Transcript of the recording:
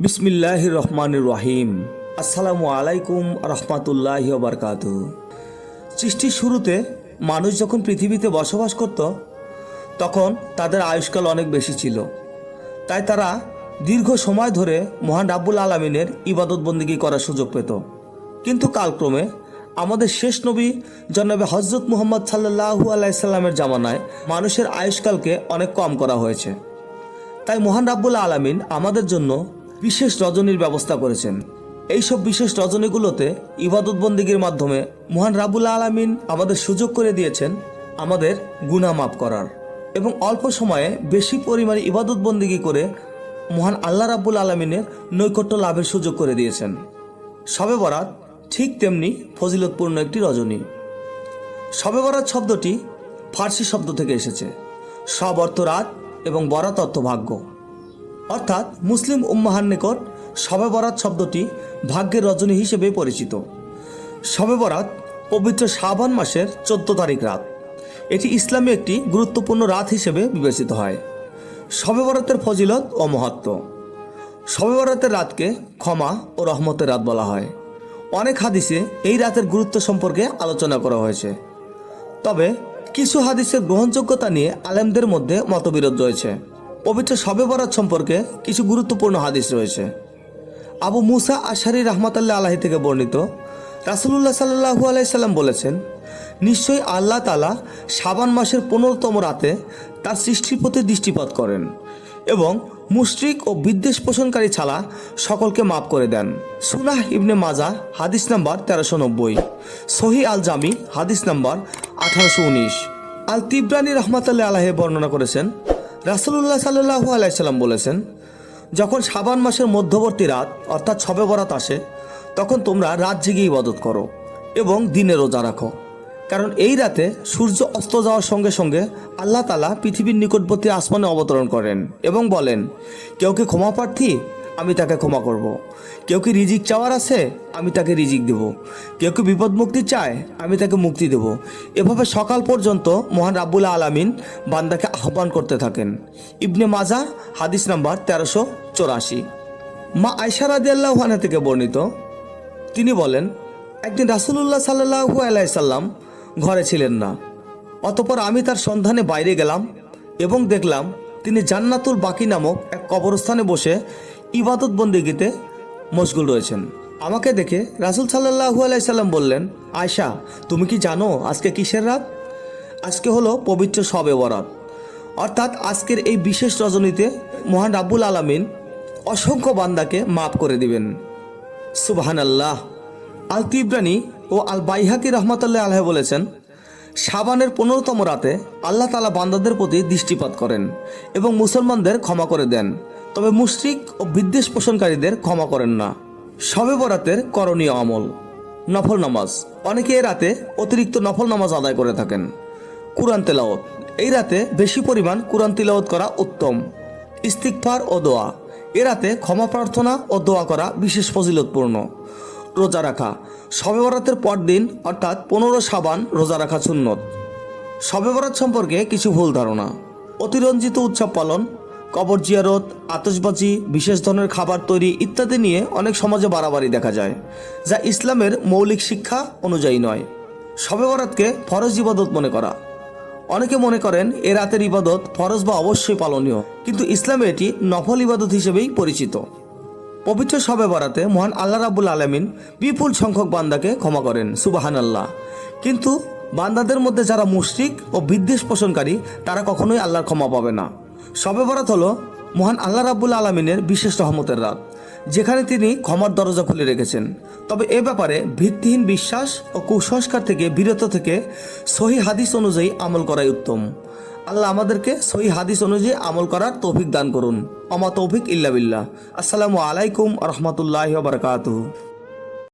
বিসমিল্লাহির রহমানির রহিম। আসসালামু আলাইকুম রহমাতুল্লাহি ওয়া বারাকাতুহু। সৃষ্টির শুরুতে মানুষ যখন পৃথিবীতে বসবাস করত তখন তাদের আয়ুষ্কাল অনেক বেশি ছিল, তাই তারা দীর্ঘ সময় ধরে মহান রাব্বুল আলামিনের ইবাদত বন্দেগী করার সুযোগ পেত। কিন্তু কালক্রমে আমাদের শেষ নবী জনাবে হযরত মুহাম্মদ সাল্লাল্লাহু আলাইহি সাল্লামের জামানায় মানুষের আয়ুষ্কালকে অনেক কম করা হয়েছে। তাই মহান রাব্বুল আলামিন আমাদের জন্য বিশেষ রজনীর ব্যবস্থা করেছেন। এইসব বিশেষ রজনীগুলোতে ইবাদত বন্দেগীর মাধ্যমে মহান রাব্বুল আলামিন আমাদের সুযোগ করে দিয়েছেন আমাদের গুনাহ মাফ করার এবং অল্প সময়ে বেশি পরিমাণে ইবাদত বন্দেগী করে মহান আল্লাহ রাব্বুল আলামিনের নৈকট্য লাভের সুযোগ করে দিয়েছেন। শবে বরাত ঠিক তেমনি ফজিলতপূর্ণ একটি রজনী। শবে বরাত শব্দটি ফার্সি শব্দ থেকে এসেছে। শব অর্থ রাত এবং বরাত অর্থ ভাগ্য, অর্থাৎ মুসলিম উম্মাহার নিকট শবে বরাত শব্দটি ভাগ্যের রজনী হিসেবে পরিচিত। শবে বরাত পবিত্র শাবান মাসের 14 তারিখ রাত। এটি ইসলামে একটি গুরুত্বপূর্ণ রাত হিসেবে বিবেচিত হয়। শবে বরাতের ফজিলত ও মাহাত্ম্য। শবে বরাতের রাতকে ক্ষমা ও রহমতের রাত বলা হয়। অনেক হাদিসে এই রাতের গুরুত্ব সম্পর্কে আলোচনা করা হয়েছে, তবে কিছু হাদিসের গ্রহণযোগ্যতা নিয়ে আলেমদের মধ্যে মতবিরোধ রয়েছে। পবিত্র শবে বরাত সম্পর্কে কিছু গুরুত্বপূর্ণ হাদিস রয়েছে। আবু মুসা আশআরী রাহমাতুল্লাহ আলাইহি থেকে বর্ণিত, রাসূলুল্লাহ সাল্লাল্লাহু আলাইহি সাল্লাম বলেছেন, নিশ্চয়ই আল্লাহ তাআলা শাবান মাসের 15তম রাতে তার সৃষ্টির প্রতি দৃষ্টিপাত করেন এবং মুশরিক ও বিদ্বেষ পোষণকারী ছাড়া সকলকে মাফ করে দেন। সুনাহ ইবনে মাজাহ হাদিস নাম্বার 1390, সহিহ আল জামি হাদিস নাম্বার 1819। আল তিবরানি রাহমাতুল্লাহ আলাইহি বর্ণনা করেছেন, রাসূলুল্লাহ সাল্লাল্লাহু আলাইহি সাল্লাম বলেছেন, যখন শাবান মাসের মধ্যবর্তী রাত অর্থাৎ শবে বরাত আসে তখন তোমরা রাত জেগে ইবাদত করো এবং দিনে রোজা রাখো, কারণ এই রাতে সূর্য অস্ত যাওয়ার সঙ্গে সঙ্গে আল্লাহ তাআলা পৃথিবীর নিকটবর্তী আসমানে অবতরণ করেন এবং বলেন, কেউ কি ক্ষমা প্রার্থী, আমি তাকে ক্ষমা করব। কেউ কি রিজিক চাওয়ার আছে, আমি তাকে রিজিক দেব। কেউ কি বিপদ মুক্তি চায়, আমি তাকে মুক্তি দেব। এভাবে সকাল পর্যন্ত মহান রাব্বুল আলামিন বান্দাকে আহ্বান করতে থাকেন। ইবনে মাজাহ হাদিস নাম্বার 1384। মা আয়েশা রাদিয়াল্লাহু আনহা থেকে বর্ণিত, তিনি বলেন, একদিন রাসূলুল্লাহ সাল্লাল্লাহু আলাইহি সাল্লাম ঘরে ছিলেন না। অতঃপর আমি তার সন্ধানে বাইরে গেলাম এবং দেখলাম তিনি জান্নাতুল বাকি নামক এক কবরস্থানে বসে ইবাদত বন্দেগীতে মশগুল রয়েছেন। আমাকে দেখে রাসূল সাল্লাল্লাহু আলাইহি সাল্লাম বললেন, আয়েশা, তুমি কি জানো আজকে কিসের রাত? আজকে হলো পবিত্র শবে বরাত, অর্থাৎ আজকের এই বিশেষ রজনীতে মহান রাব্বুল আলামিন অসংখ্য বান্দাকে মাফ করে দিবেন। সুবহানাল্লাহ। আল তিবরানি ও আল বাইহাকি রাহমাতুল্লাহ আলাইহি বলেছেন, শাবানের 15তম রাতে আল্লাহ তাআলা বান্দাদের প্রতি দৃষ্টিপাত করেন এবং মুসলমানদের ক্ষমা করে দেন, তবে মুশরিক ও বিদ্বেষ পোষণকারীদের ক্ষমা করেন না। শবে বরাতের করণীয় আমল। নফল নামাজ। অনেকে এ রাতে অতিরিক্ত নফল নামাজ আদায় করে থাকেন। কুরআন তেলাওয়াত। এই রাতে বেশি পরিমাণ কুরআন তিলাওয়াত করা উত্তম। ইস্তিগফার ও দোয়া। এ রাতে ক্ষমা প্রার্থনা ও দোয়া করা বিশেষ ফজিলতপূর্ণ। রোজা রাখা। শবে বরাতের পরদিন অর্থাৎ 15 শাবান রোজা রাখা সুন্নত। শবে বরাত সম্পর্কে কিছু ভুল ধারণা। অতিরঞ্জিত উৎসব পালন, কবর জিয়ারত, আতশবাজি, বিশেষ ধরনের খাবার তৈরি ইত্যাদি নিয়ে অনেক সমাজে বাড়াবাড়ি দেখা যায়, যা ইসলামের মৌলিক শিক্ষা অনুযায়ী নয়। শবে বরাতকে ফরজ ইবাদত মনে করা। অনেকে মনে করেন এ রাতের ইবাদত ফরজ বা অবশ্যই পালনীয়, কিন্তু ইসলামে এটি নফল ইবাদত হিসেবেই পরিচিত। পবিত্র শবে বরাতে মহান আল্লাহ রাব্বুল আলামিন বিপুল সংখ্যক বান্দাকে ক্ষমা করেন, সুবহানাল্লাহ। কিন্তু বান্দাদের মধ্যে যারা মুশরিক ও বিদ্বেষ পোষণকারী তারা কখনোই আল্লাহর ক্ষমা পাবে না। শবে বরাত হলো মহান আল্লাহ রাব্বুল আলামিনের বিশেষ রহমতের রাত, যেখানে তিনি ক্ষমার দরজা খুলে রেখেছেন। তবে এ ব্যাপারে ভিত্তিহীন বিশ্বাস ও কুসংস্কার থেকে বিরত থেকে সহিহ হাদিস অনুযায়ী আমল করাই উত্তম। আল্লাহ আমাদেরকে সহিহ হাদিস অনুযায়ী আমল করার তৌফিক দান করুন। আমা তৌফিক ইল্লা বিল্লাহ। আসসালামু আলাইকুম রহমতুল্লাহি ওয়া বারাকাতুহু।